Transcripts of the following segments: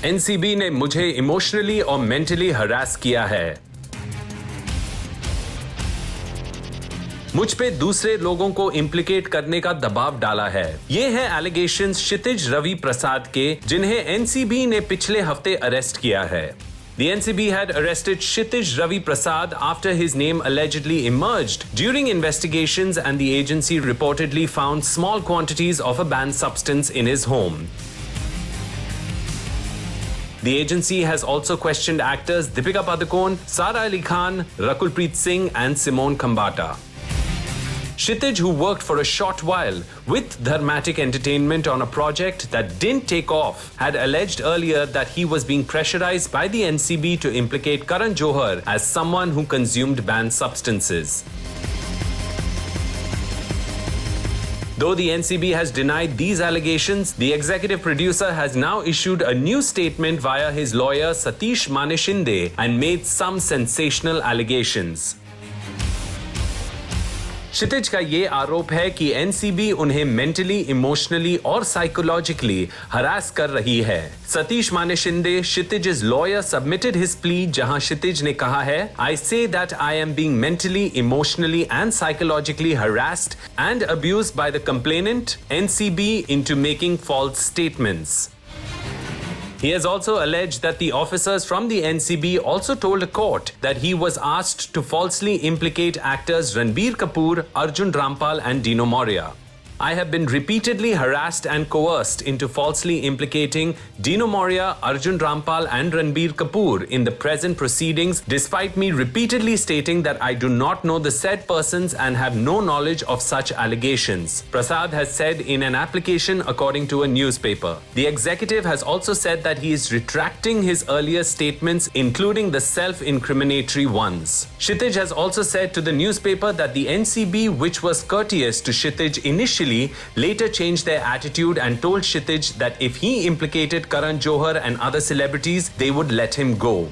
NCB ने मुझे emotionally और मेंटली हरास किया है। मुझ पे दूसरे लोगों को इम्प्लीकेट करने का दबाव डाला है। ये हैं एलिगेशंस क्षितिज रवि प्रसाद के, जिन्हें एनसीबी ने पिछले हफ्ते अरेस्ट किया है। The NCB had arrested Kshitij Ravi Prasad after his name allegedly emerged during investigations, and the agency reportedly found small quantities of a banned substance in his home. The agency has also questioned actors Deepika Padukone, Sara Ali Khan, Rakulpreet Singh and Simone Khambata. Kshitij, who worked for a short while with Dharmatic Entertainment on a project that didn't take off, had alleged earlier that he was being pressurized by the NCB to implicate Karan Johar as someone who consumed banned substances. Though the NCB has denied these allegations, the executive producer has now issued a new statement via his lawyer Satish Maneshinde and made some sensational allegations. क्षितिज का ये आरोप है कि NCB उन्हें mentally, emotionally और psychologically harass कर रही है। Satish Maneshinde, क्षितिज's lawyer, submitted his plea, जहां क्षितिज ने कहा है, I say that I am being mentally, emotionally and psychologically harassed and abused by the complainant, NCB, into making false statements. He has also alleged that the officers from the NCB also told a court that he was asked to falsely implicate actors Ranbir Kapoor, Arjun Rampal and Dino Moria. I have been repeatedly harassed and coerced into falsely implicating Dino Moria, Arjun Rampal and Ranbir Kapoor in the present proceedings, despite me repeatedly stating that I do not know the said persons and have no knowledge of such allegations, Prasad has said in an application according to a newspaper. The executive has also said that he is retracting his earlier statements, including the self-incriminatory ones. Kshitij has also said to the newspaper that the NCB, which was courteous to Kshitij initially, later changed their attitude and told Kshitij that if he implicated Karan Johar and other celebrities, they would let him go.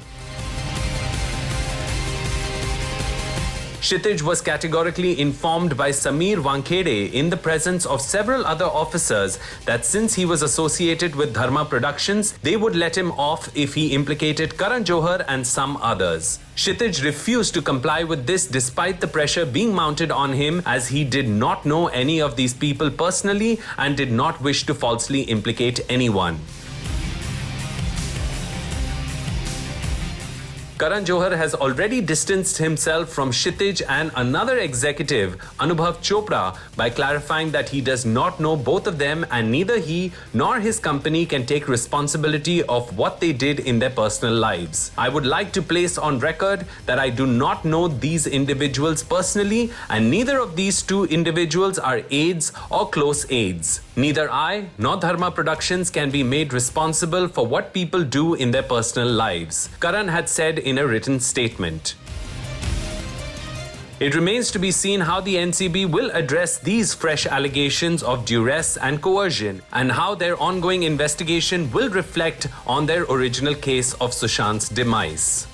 Kshitij was categorically informed by Sameer Wankhede in the presence of several other officers that since he was associated with Dharma Productions, they would let him off if he implicated Karan Johar and some others. Kshitij refused to comply with this despite the pressure being mounted on him, as he did not know any of these people personally and did not wish to falsely implicate anyone. Karan Johar has already distanced himself from Kshitij and another executive, Anubhav Chopra, by clarifying that he does not know both of them and neither he nor his company can take responsibility of what they did in their personal lives. I would like to place on record that I do not know these individuals personally and neither of these two individuals are aides or close aides. Neither I nor Dharma Productions can be made responsible for what people do in their personal lives, Karan had said in a written statement. It remains to be seen how the NCB will address these fresh allegations of duress and coercion and how their ongoing investigation will reflect on their original case of Sushant's demise.